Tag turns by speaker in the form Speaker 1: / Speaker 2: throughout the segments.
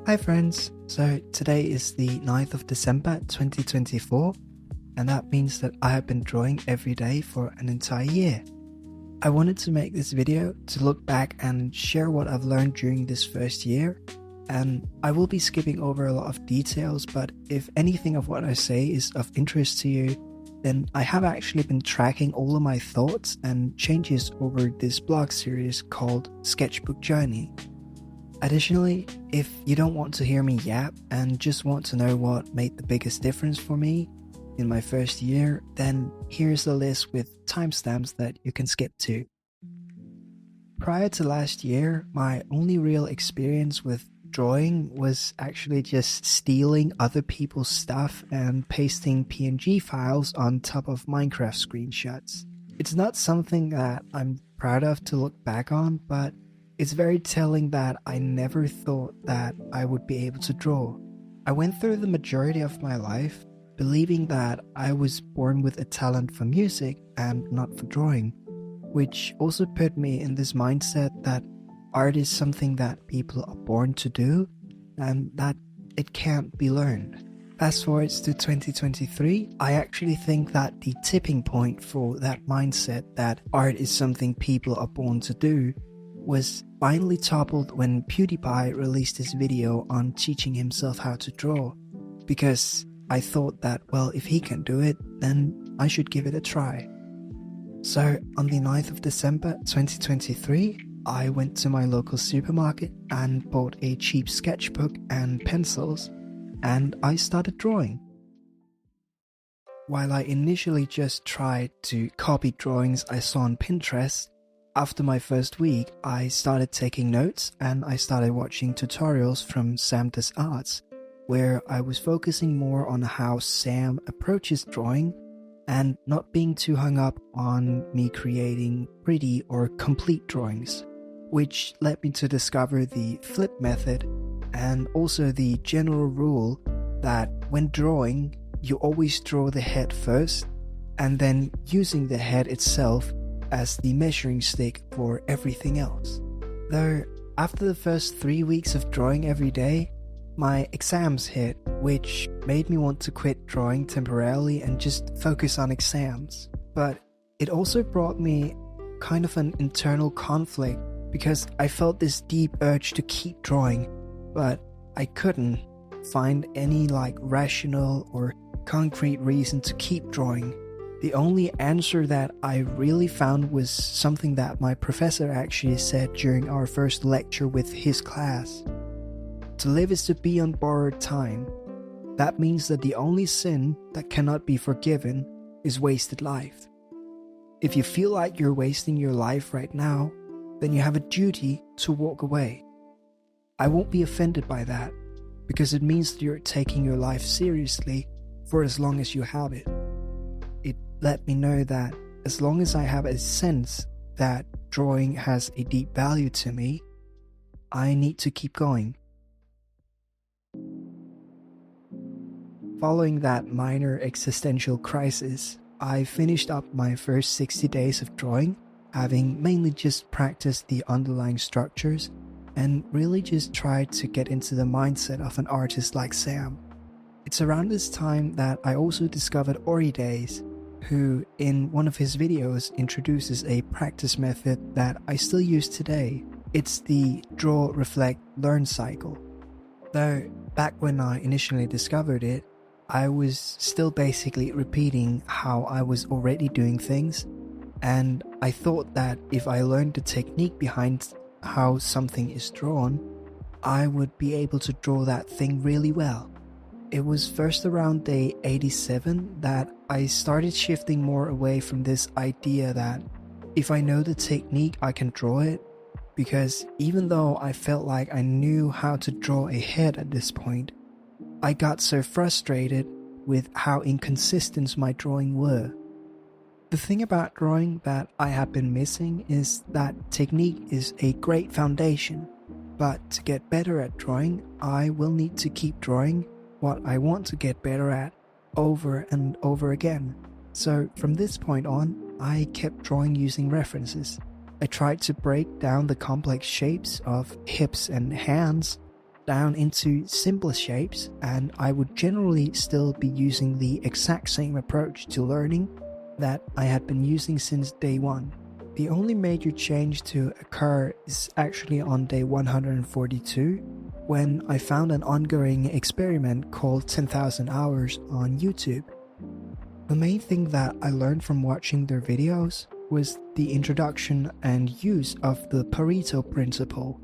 Speaker 1: Hi friends, so today is the 9th of December 2024 and that means that I have been drawing every day for an entire year. I wanted to make this video to look back and share what I've learned during this first year, and I will be skipping over a lot of details, but if anything of what I say is of interest to you, then I have actually been tracking all of my thoughts and changes over this blog series called Sketchbook Journey. Additionally, if you don't want to hear me yap and just want to know what made the biggest difference for me in my first year, then here's a list with timestamps that you can skip to. Prior to last year, my only real experience with drawing was actually just stealing other people's stuff and pasting PNG files on top of Minecraft screenshots. It's not something that I'm proud of to look back on, but it's very telling that I never thought that I would be able to draw. I went through the majority of my life believing that I was born with a talent for music and not for drawing, which also put me in this mindset that art is something that people are born to do and that it can't be learned. Fast forward to 2023, I actually think that the tipping point for that mindset that art is something people are born to do was finally toppled when PewDiePie released his video on teaching himself how to draw, because I thought that, well, if he can do it, then I should give it a try. So on the 9th of December 2023, I went to my local supermarket and bought a cheap sketchbook and pencils, and I started drawing. While I initially just tried to copy drawings I saw on Pinterest, after my first week, I started taking notes and I started watching tutorials from Sam Does Arts, where I was focusing more on how Sam approaches drawing and not being too hung up on me creating pretty or complete drawings, which led me to discover the flip method and also the general rule that when drawing, you always draw the head first and then using the head itself as the measuring stick for everything else. Though after the first 3 weeks of drawing every day, my exams hit, which made me want to quit drawing temporarily and just focus on exams. But it also brought me kind of an internal conflict because I felt this deep urge to keep drawing, but I couldn't find any rational or concrete reason to keep drawing. The only answer that I really found was something that my professor actually said during our first lecture with his class. To live is to be on borrowed time. That means that the only sin that cannot be forgiven is wasted life. If you feel like you're wasting your life right now, then you have a duty to walk away. I won't be offended by that, because it means that you're taking your life seriously for as long as you have it. It let me know that as long as I have a sense that drawing has a deep value to me, I need to keep going. Following that minor existential crisis, I finished up my first 60 days of drawing, having mainly just practiced the underlying structures and really just tried to get into the mindset of an artist like Sam. It's around this time that I also discovered Ori Days, who in one of his videos introduces a practice method that I still use today. It's the draw, reflect, learn cycle. Though back when I initially discovered it, I was still basically repeating how I was already doing things, and I thought that if I learned the technique behind how something is drawn, I would be able to draw that thing really well. It was first around day 87 that I started shifting more away from this idea that if I know the technique, I can draw it, because even though I felt like I knew how to draw a head at this point, I got so frustrated with how inconsistent my drawing were. The thing about drawing that I have been missing is that technique is a great foundation, but to get better at drawing, I will need to keep drawing what I want to get better at over and over again. So from this point on, I kept drawing using references. I tried to break down the complex shapes of hips and hands down into simpler shapes, and I would generally still be using the exact same approach to learning that I had been using since day one. The only major change to occur is actually on day 142, when I found an ongoing experiment called 10,000 hours on YouTube. The main thing that I learned from watching their videos was the introduction and use of the Pareto principle,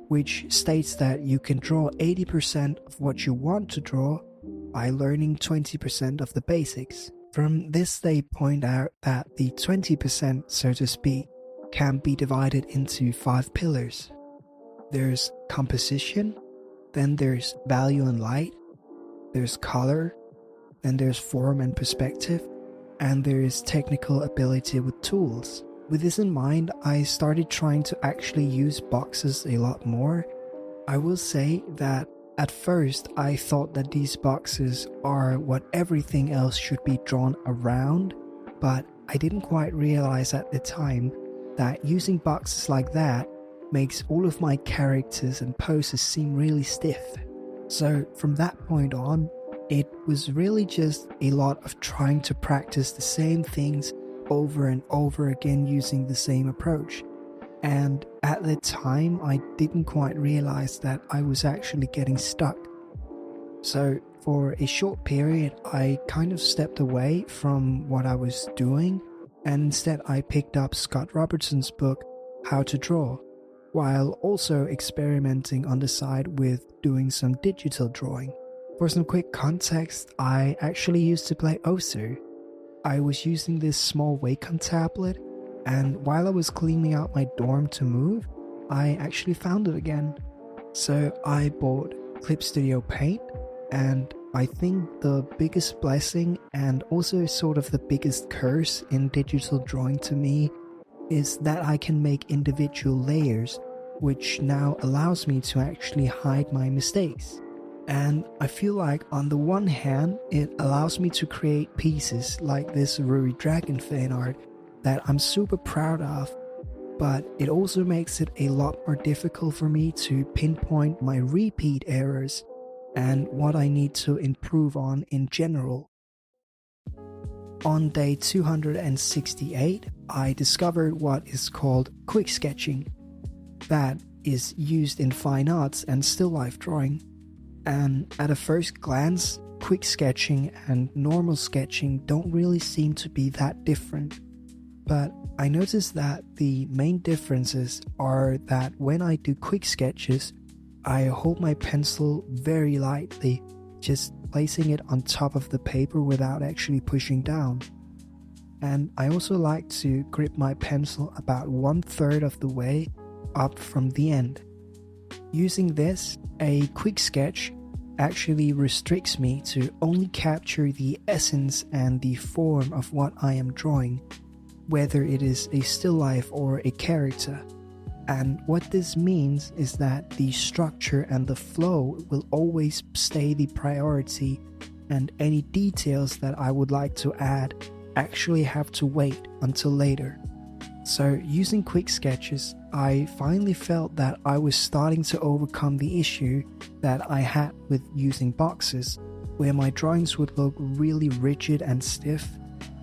Speaker 1: which states that you can draw 80% of what you want to draw by learning 20% of the basics. From this, they point out that the 20%, so to speak, can be divided into 5 pillars. There's composition, then there's value and light, there's color, then there's form and perspective, and there's technical ability with tools. With this in mind, I started trying to actually use boxes a lot more. I will say that at first I thought that these boxes are what everything else should be drawn around, but I didn't quite realize at the time that using boxes like that makes all of my characters and poses seem really stiff. So from that point on, it was really just a lot of trying to practice the same things over and over again using the same approach. And at the time, I didn't quite realize that I was actually getting stuck. So for a short period, I kind of stepped away from what I was doing, and instead I picked up Scott Robertson's book, How to Draw, while also experimenting on the side with doing some digital drawing. For some quick context, I actually used to play Osu. I was using this small Wacom tablet, and while I was cleaning out my dorm to move, I actually found it again. So I bought Clip Studio Paint, and I think the biggest blessing and also sort of the biggest curse in digital drawing to me is that I can make individual layers, which now allows me to actually hide my mistakes. And I feel like on the one hand, it allows me to create pieces like this Ruri Dragon fan art that I'm super proud of, but it also makes it a lot more difficult for me to pinpoint my repeat errors and what I need to improve on in general. On day 268, I discovered what is called quick sketching, that is used in fine arts and still life drawing. And at a first glance, quick sketching and normal sketching don't really seem to be that different. But I noticed that the main differences are that when I do quick sketches, I hold my pencil very lightly, just placing it on top of the paper without actually pushing down. And I also like to grip my pencil about 1/3 of the way up from the end. Using this, a quick sketch actually restricts me to only capture the essence and the form of what I am drawing, whether it is a still life or a character. And what this means is that the structure and the flow will always stay the priority, and any details that I would like to add actually have to wait until later. So using quick sketches, I finally felt that I was starting to overcome the issue that I had with using boxes, where my drawings would look really rigid and stiff,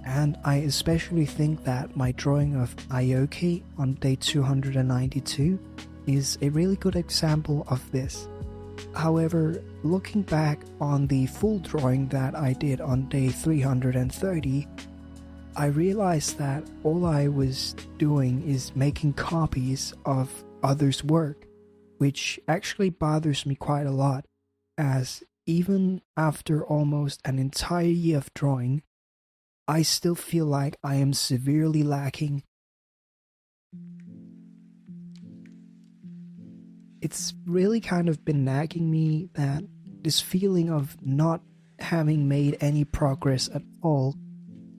Speaker 1: and I especially think that my drawing of Aoki on day 292 is a really good example of this. However, looking back on the full drawing that I did on day 330, I realized that all I was doing is making copies of others' work, which actually bothers me quite a lot, as even after almost an entire year of drawing, I still feel like I am severely lacking. It's really kind of been nagging me, that this feeling of not having made any progress at all,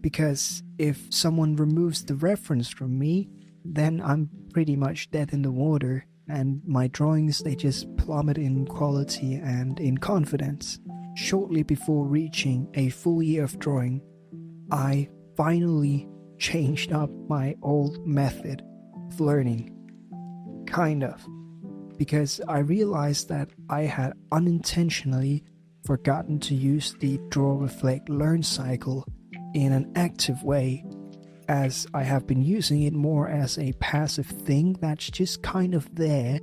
Speaker 1: because if someone removes the reference from me, then I'm pretty much dead in the water, and my drawings, they just plummet in quality and in confidence. Shortly before reaching a full year of drawing, I finally changed up my old method of learning. Kind of. because I realized that I had unintentionally forgotten to use the draw, reflect, learn cycle in an active way, as I have been using it more as a passive thing that's just kind of there.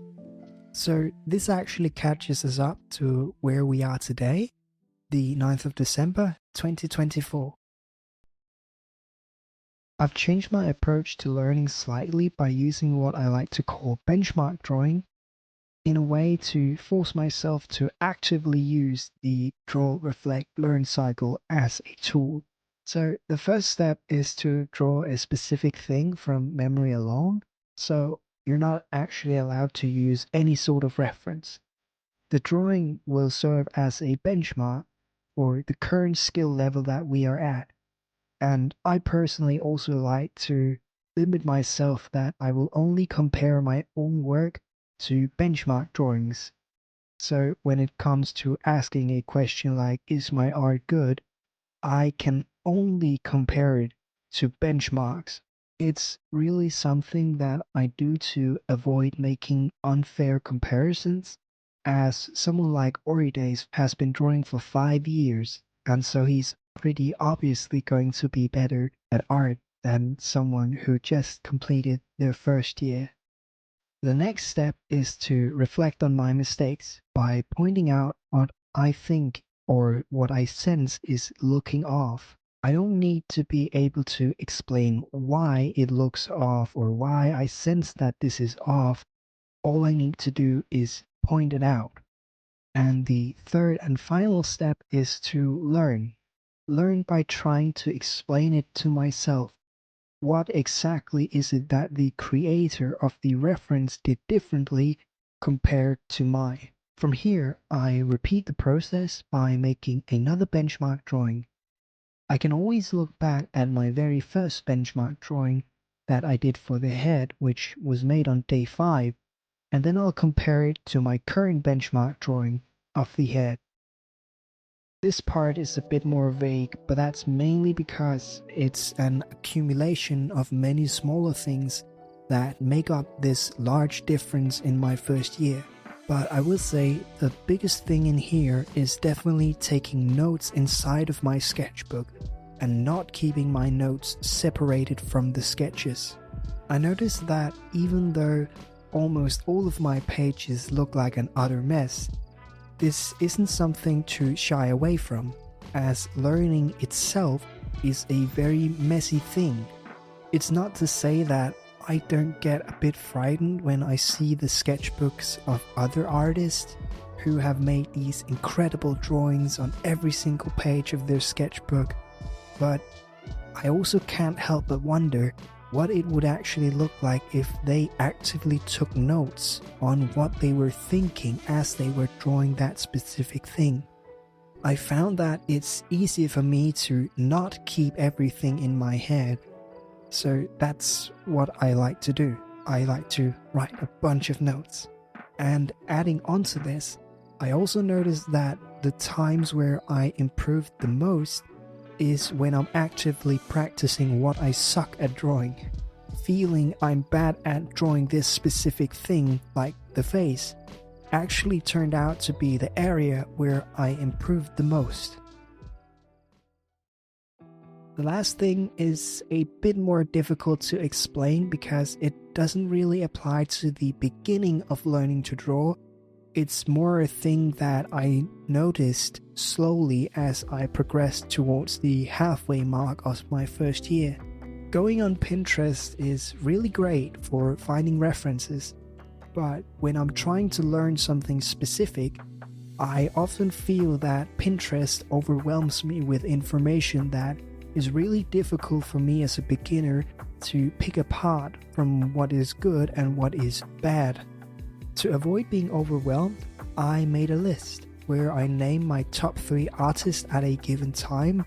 Speaker 1: So this actually catches us up to where we are today, the 9th of December 2024. I've changed my approach to learning slightly by using what I like to call benchmark drawing, in a way to force myself to actively use the draw, reflect, learn cycle as a tool. So the first step is to draw a specific thing from memory alone, so you're not actually allowed to use any sort of reference. The drawing will serve as a benchmark for the current skill level that we are at. And I personally also like to limit myself that I will only compare my own work to benchmark drawings. So when it comes to asking a question like, is my art good? I can only compare it to benchmarks. It's really something that I do to avoid making unfair comparisons, as someone like Oridays has been drawing for 5 years, and so he's pretty obviously going to be better at art than someone who just completed their first year. The next step is to reflect on my mistakes by pointing out what I think or what I sense is looking off. I don't need to be able to explain why it looks off or why I sense that this is off. All I need to do is point it out. And the third and final step is to learn. Learn by trying to explain it to myself. What exactly is it that the creator of the reference did differently compared to mine? From here, I repeat the process by making another benchmark drawing. I can always look back at my very first benchmark drawing that I did for the head, which was made on day 5, and then I'll compare it to my current benchmark drawing of the head. This part is a bit more vague, but that's mainly because it's an accumulation of many smaller things that make up this large difference in my first year. But I will say the biggest thing in here is definitely taking notes inside of my sketchbook and not keeping my notes separated from the sketches. I noticed that even though almost all of my pages look like an utter mess, this isn't something to shy away from, as learning itself is a very messy thing. It's not to say that I don't get a bit frightened when I see the sketchbooks of other artists who have made these incredible drawings on every single page of their sketchbook, but I also can't help but wonder what it would actually look like if they actively took notes on what they were thinking as they were drawing that specific thing. I found that it's easier for me to not keep everything in my head, so that's what I like to do. I like to write a bunch of notes. And adding on to this, I also noticed that the times where I improved the most is when I'm actively practicing what I suck at drawing. Feeling I'm bad at drawing this specific thing, like the face, actually turned out to be the area where I improved the most. The last thing is a bit more difficult to explain because it doesn't really apply to the beginning of learning to draw. It's more a thing that I noticed slowly as I progressed towards the halfway mark of my first year. Going on Pinterest is really great for finding references, but when I'm trying to learn something specific, I often feel that Pinterest overwhelms me with information that is really difficult for me as a beginner to pick apart from what is good and what is bad. To avoid being overwhelmed, I made a list where I name my top 3 artists at a given time,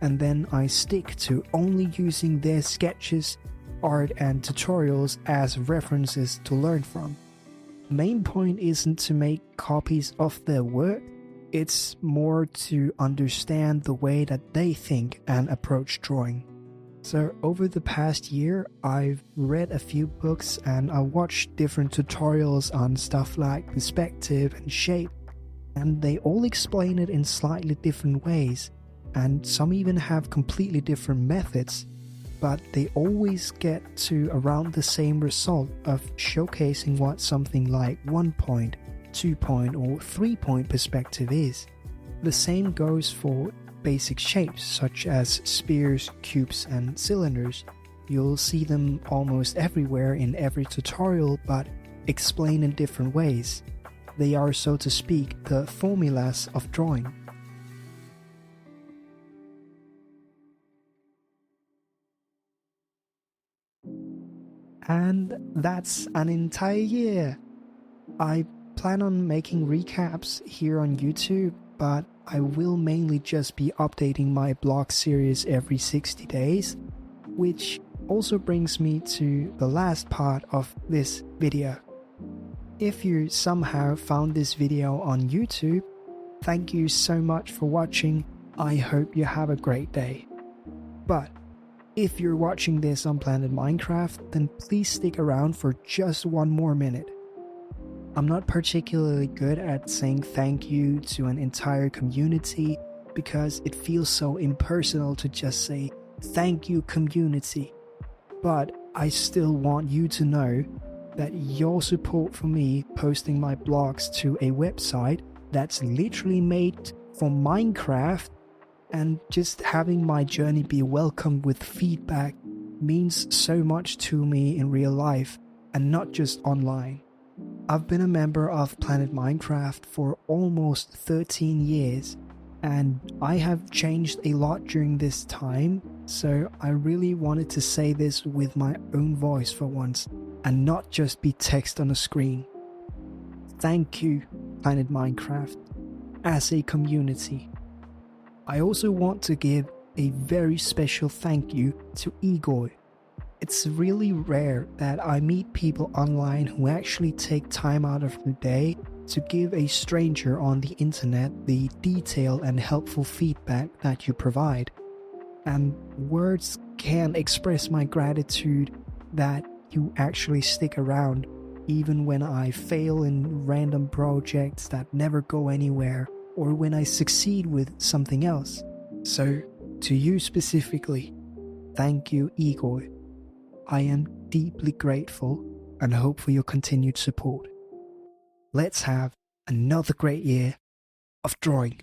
Speaker 1: and then I stick to only using their sketches, art and tutorials as references to learn from. The main point isn't to make copies of their work, it's more to understand the way that they think and approach drawing. So over the past year, I've read a few books and I watched different tutorials on stuff like perspective and shape, and they all explain it in slightly different ways, and some even have completely different methods, but they always get to around the same result of showcasing what something like 1 point, 2 point or 3 point perspective is. The same goes for basic shapes such as spheres, cubes and cylinders. You'll see them almost everywhere in every tutorial, but explained in different ways. They are, so to speak, the formulas of drawing. And that's an entire year. I plan on making recaps here on YouTube, but I will mainly just be updating my blog series every 60 days, which also brings me to the last part of this video. If you somehow found this video on YouTube, thank you so much for watching. I hope you have a great day. But if you're watching this on Planet Minecraft, then please stick around for just one more minute. I'm not particularly good at saying thank you to an entire community because it feels so impersonal to just say thank you community. But I still want you to know that your support for me posting my blogs to a website that's literally made for Minecraft and just having my journey be welcomed with feedback means so much to me in real life and not just online. I've been a member of Planet Minecraft for almost 13 years, and I have changed a lot during this time, so I really wanted to say this with my own voice for once, and not just be text on a screen. Thank you, Planet Minecraft, as a community. I also want to give a very special thank you to Igor. It's really rare that I meet people online who actually take time out of their day to give a stranger on the internet the detailed and helpful feedback that you provide. And words can't express my gratitude that you actually stick around even when I fail in random projects that never go anywhere or when I succeed with something else. So, to you specifically, thank you, Igor. I am deeply grateful and hope for your continued support. Let's have another great year of drawing.